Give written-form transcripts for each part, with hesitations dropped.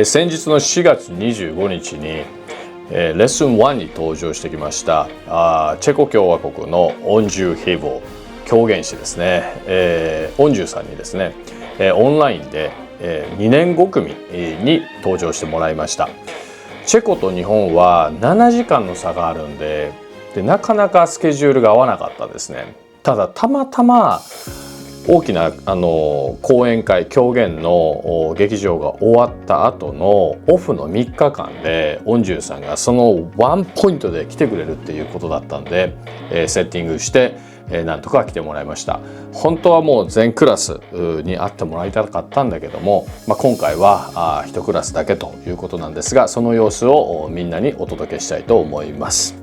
先日の4月25日に、レッスン1に登場してきましたチェコ共和国のオンジュー・ヒブル狂言師ですね、オンジューさんにですね、オンラインで、2年5組に登場してもらいました。チェコと日本は7時間の差があるんで、なかなかスケジュールが合わなかったですね。ただたまたま大きな講演会狂言の劇場が終わった後のオフの3日間でオンジューさんがそのワンポイントで来てくれるっていうことだったんで、セッティングしてなんとか来てもらいました。本当はもう全クラスに会ってもらいたかったんだけども、今回は1クラスだけということなんですが、その様子をみんなにお届けしたいと思います。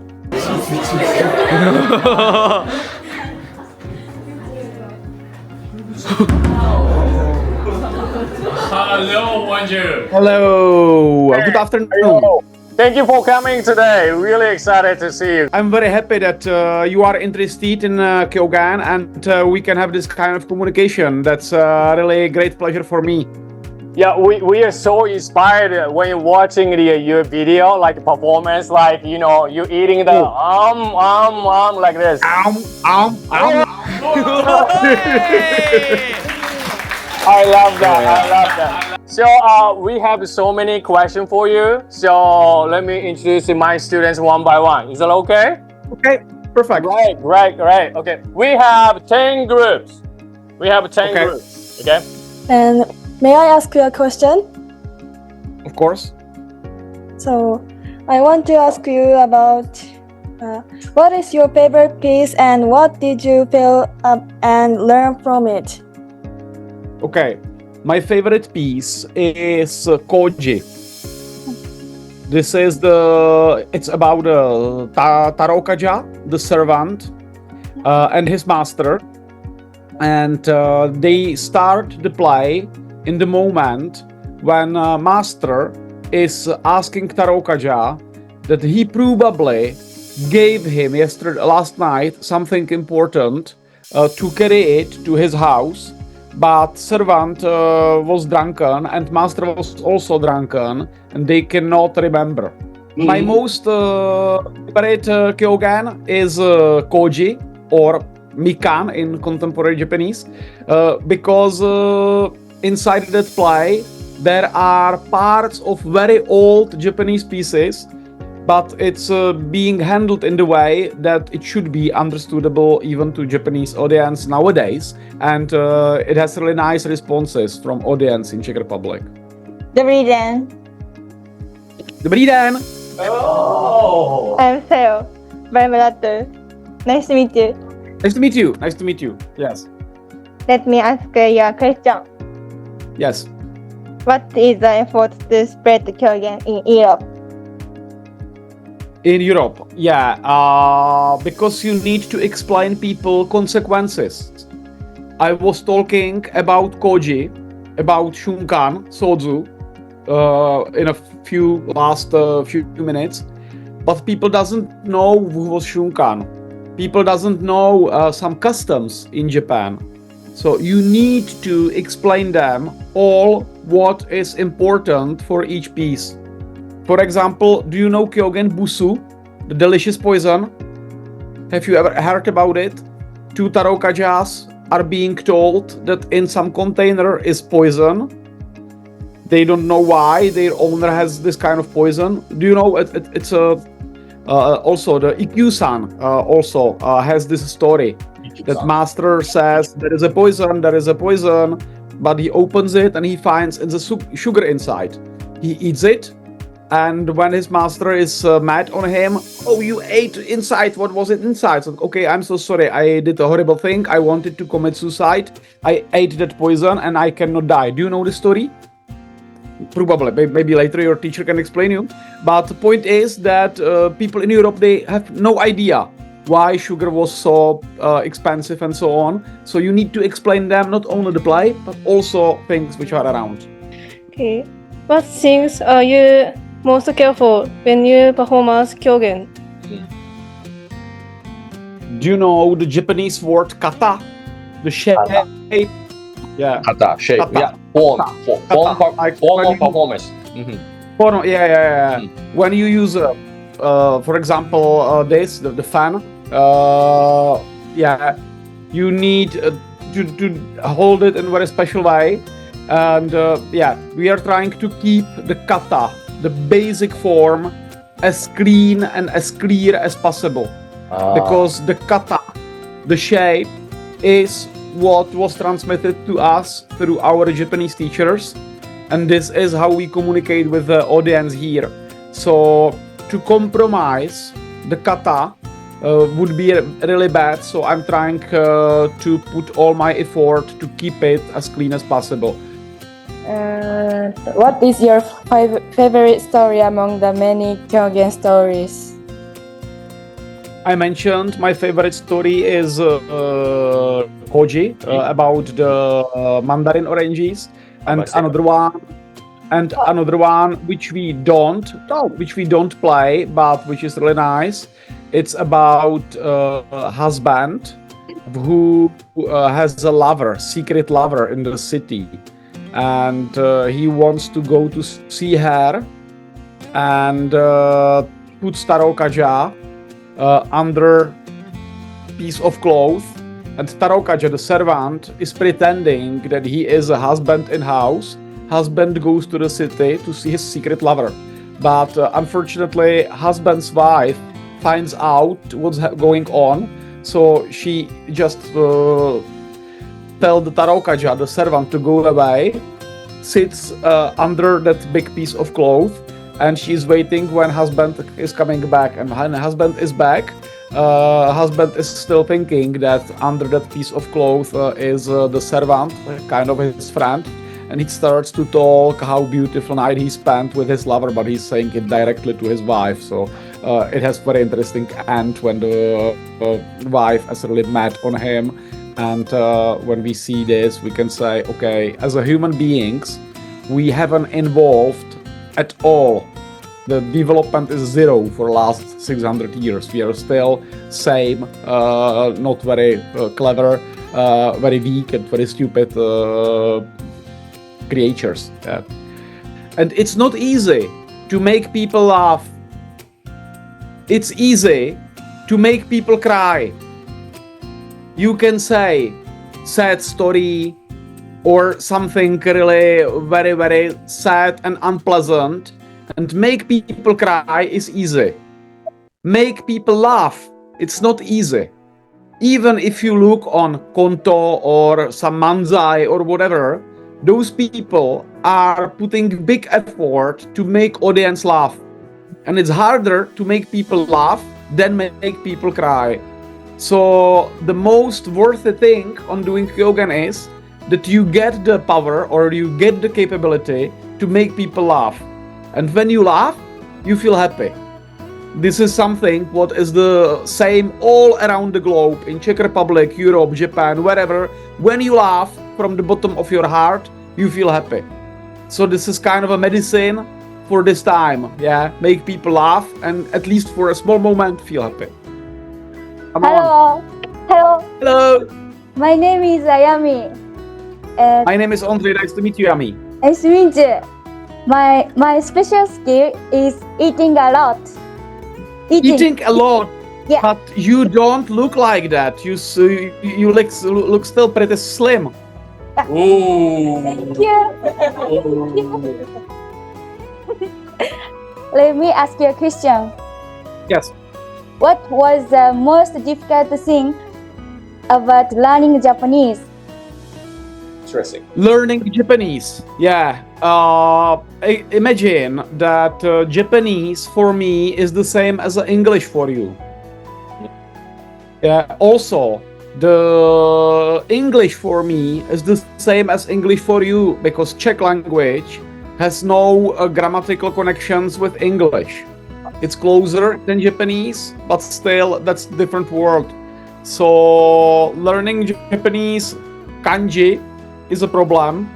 Hello, Ondrej. Hello. Good afternoon. Thank you for coming today. Really excited to see you. I'm very happy that you are interested in Kyogen and we can have this kind of communication. That's really a great pleasure for me. Yeah, we are so inspired when watching your video, like performance, like you eating the like this. I love that. So we have so many questions for you. So let me introduce my students one by one. Is that okay? Okay, perfect. Great. Okay, we have 10 groups. Groups. Okay. And may I ask you a question? Of course. So I want to ask you about what is your favorite piece and what did you feel and learn from it? Okay, my favorite piece is Koji. It's about Tarokaja, the servant, and his master. And they start the play in the moment when master is asking Tarokaja that he probably gave him last night something important to carry it to his house. But servant was drunken and master was also drunken and they cannot remember. My most favorite Kyogen is Koji or Mikan in contemporary Japanese because inside that play there are parts of very old Japanese pieces, but it's being handled in the way that it should be understandable even to Japanese audience nowadays, and it has really nice responses from audience in Czech Republic. Dobrý den. Dobrý den. Oh. I'm Theo. Barbarato. Nice to meet you. Nice to meet you. Yes. Let me ask you a question. Yes. What is the effort to spread the Kyogen in Europe? In Europe, because you need to explain people consequences. I was talking about Koji, about Shunkan, Sozu, in a few minutes, but people doesn't know who was Shunkan. People doesn't know some customs in Japan. So you need to explain them all what is important for each piece. For example, do you know Kyogen Busu, the delicious poison? Have you ever heard about it? Two Tarokajas are being told that in some container is poison. They don't know why their owner has this kind of poison. Do you know it's also the Ikkyu-san also has this story that master says there is a poison, but he opens it and he finds it's a sugar inside. He eats it. And when his master is mad on him, oh, you ate inside, what was it inside? So, okay, I'm so sorry, I did a horrible thing, I wanted to commit suicide, I ate that poison and I cannot die. Do you know the story? Probably, maybe later your teacher can explain you. But the point is that people in Europe, they have no idea why sugar was so expensive and so on. So you need to explain them not only the play, but also things which are around. Okay. What things are you most careful when you perform as Kyogen? Do you know the Japanese word kata? The shape? Kata, shape. Kata. Yeah. Form of performance. Phono, yeah. When you use, for example, the fan, you need to hold it in a very special way. And we are trying to keep the kata, the basic form, as clean and as clear as possible. Because the kata, the shape, is what was transmitted to us through our Japanese teachers. And this is how we communicate with the audience here. So to compromise the kata would be really bad. So I'm trying to put all my effort to keep it as clean as possible. What is your favorite story among the many Kyogen stories? I mentioned my favorite story is Koji, about the mandarin oranges, and another one which we don't play, but which is really nice. It's about a husband who has a secret lover in the city, and he wants to go to see her and puts Tarokaja under piece of cloth, and Tarokaja, the servant, is pretending that he is a husband in house. Husband goes to the city to see his secret lover, but unfortunately husband's wife finds out what's going on, so she just tell the Tarokaja, the servant, to go away, sits under that big piece of cloth, and she's waiting when husband is coming back. And when husband is back, husband is still thinking that under that piece of cloth is the servant, kind of his friend, and he starts to talk how beautiful night he spent with his lover, but he's saying it directly to his wife. So it has very interesting end when the wife is really mad on him. And when we see this, we can say, okay, as a human beings, we haven't evolved at all. The development is zero for last 600 years. We are still same, not very clever, very weak and very stupid creatures. And it's not easy to make people laugh. It's easy to make people cry. You can say sad story or something really very, very sad and unpleasant, and make people cry is easy. Make people laugh, it's not easy. Even if you look on Konto or some manzai or whatever, those people are putting big effort to make audience laugh. And it's harder to make people laugh than make people cry. So the most worthy thing on doing Kyogen is that you get the power or you get the capability to make people laugh. And when you laugh, you feel happy. This is something what is the same all around the globe, in Czech Republic, Europe, Japan, wherever. When you laugh from the bottom of your heart, you feel happy. So this is kind of a medicine for this time. Make people laugh and at least for a small moment feel happy. Come on. Hello. My name is Ayami. My name is Ondrej. Nice to meet you, Yami. Nice to meet you. My special skill is eating a lot. Eating a lot. Yeah. But you don't look like that. You look still pretty slim. Oh. Thank you. Let me ask you a question. Yes. What was the most difficult thing about learning Japanese? Interesting. Learning Japanese. Imagine that Japanese for me is the same as English for you. Also, the English for me is the same as English for you, because Czech language has no grammatical connections with English. It's closer than Japanese, but still that's a different world. So learning Japanese kanji is a problem.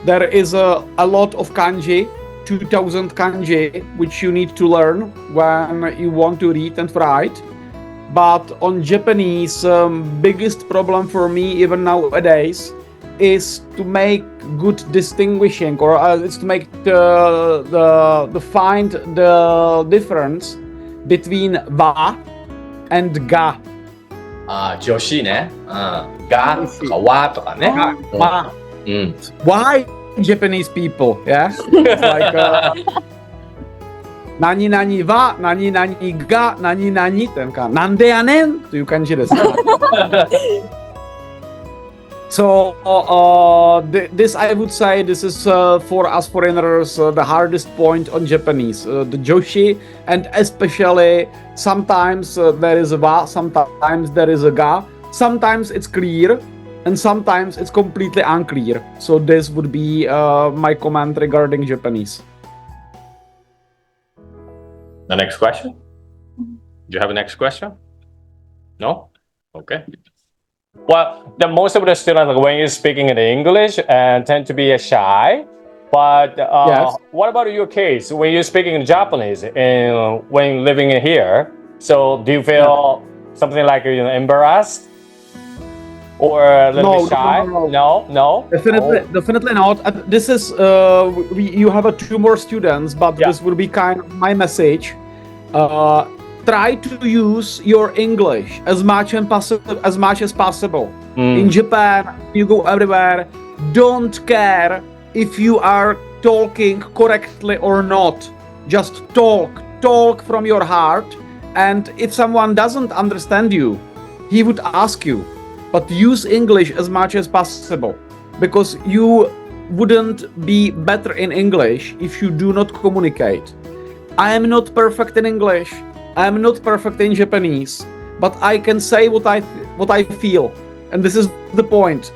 There is a lot of kanji, 2000 kanji, which you need to learn when you want to read and write. But on Japanese, biggest problem for me even nowadays is to make good distinguishing, or it's to make the find the difference between wa and ga. 助詞ね。がとかわとかね。Wa. うん。Why Japanese people? Yeah, it's like 何々は何々が何々ってなんでやねんという感じです。So this I would say this is for us foreigners the hardest point on Japanese, the joshi, and especially sometimes there is a wa, sometimes there is a ga, sometimes it's clear and sometimes it's completely unclear. So this would be my comment regarding Japanese. The next question? Do you have a next question? No? Okay. Well, the most of the students, when you're speaking in English, tend to be shy. But Yes. what about your case? When you're speaking in Japanese and when living in here, so do you feel something like embarrassed or a little bit shy? No. Definitely not. This is you have two more students, but this will be kind of my message. Try to use your English as much as possible. In Japan, you go everywhere. Don't care if you are talking correctly or not. Just talk from your heart. And if someone doesn't understand you, he would ask you. But use English as much as possible, because you wouldn't be better in English if you do not communicate. I am not perfect in English. I am not perfect in Japanese, but I can say what I feel, and this is the point.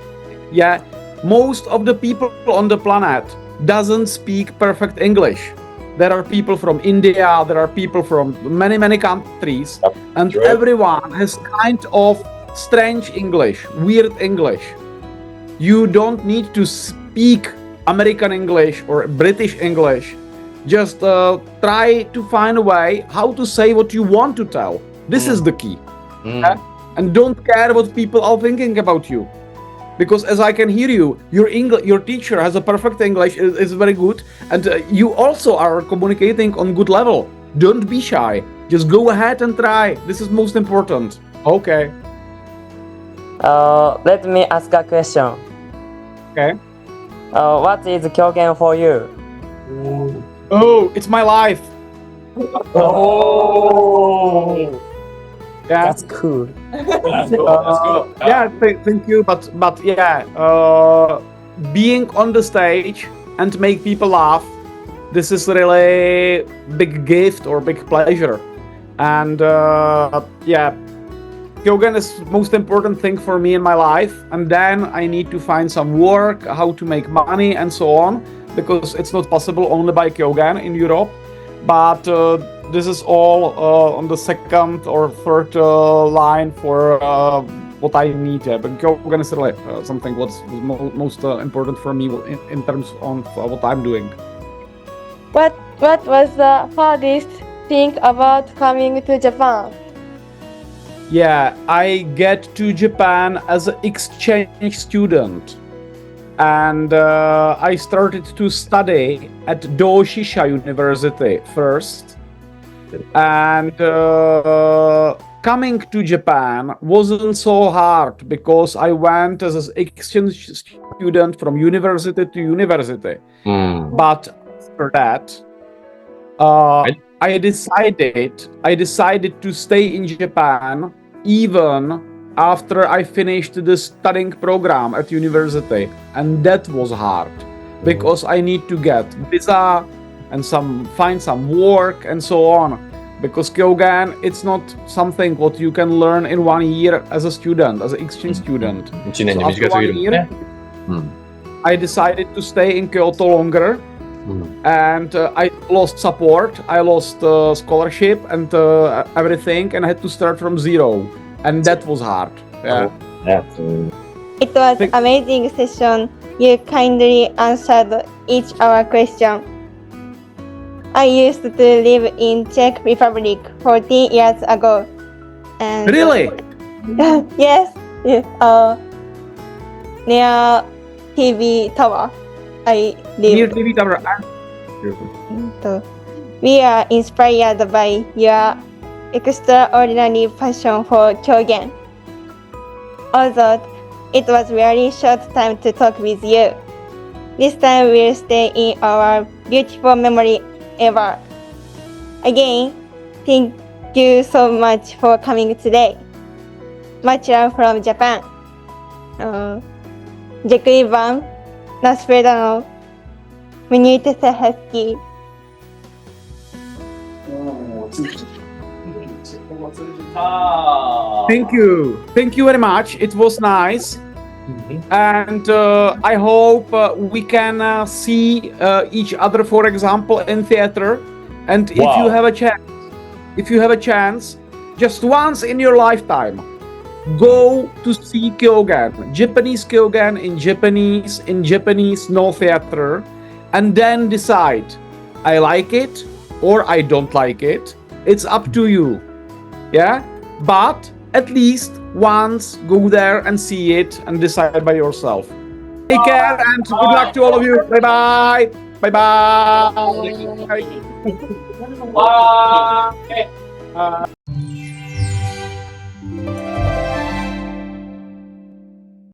Yeah, most of the people on the planet doesn't speak perfect English. There are people from India, there are people from many countries, and everyone has kind of strange English, weird English. You don't need to speak American English or British English. Just try to find a way how to say what you want to tell. This is the key. And don't care what people are thinking about you. Because as I can hear you, your teacher has a perfect English, is very good, and you also are communicating on good level. Don't be shy. Just go ahead and try. This is most important. Okay. Let me ask a question. Okay. What is Kyogen for you? Oh, it's my life. Oh. Yeah. That's cool. Yeah, thank you. But yeah, being on the stage and make people laugh, this is really big gift or big pleasure. And yeah, Kyogen is most important thing for me in my life. And then I need to find some work, how to make money and so on, because it's not possible only by Kyogen in Europe. But this is all on the second or third line for what I need. But Kyogen is really something what's most important for me in terms of what I'm doing. What was the hardest thing about coming to Japan? Yeah, I get to Japan as an exchange student. And I started to study at Doshisha University first. And coming to Japan wasn't so hard because I went as an exchange student from university to university. But after that, I decided to stay in Japan even after I finished the studying program at university, and that was hard because I need to get visa and find some work and so on. Because Kyogen, it's not something what you can learn in 1 year as a student, as an exchange student. So after 1 year, I decided to stay in Kyoto longer. And I lost support, I lost scholarship and everything, and I had to start from zero. And that was hard. Yeah. It was amazing session. You kindly answered each our question. I used to live in Czech Republic 14 years ago. And Really? yes. Near TV tower. I Near live. TV tower. We are inspired by your extraordinary passion for Kyogen. Although it was very short time to talk with you, this time will stay in our beautiful memory ever. Again, thank you so much for coming today. Much love from Japan. Děkuji vám. Nashledanou. Mějte se hezky. Thank you very much. It was nice. And I hope we can see each other, for example, in theater. And if you have a chance, just once in your lifetime, go to see Kyogen, Japanese Kyogen in Japanese no theater, and then decide, I like it or I don't like it. It's up to you. Yeah, but at least once go there and see it and decide by yourself. Take care and good luck to all of you. Bye bye. Bye bye. Bye.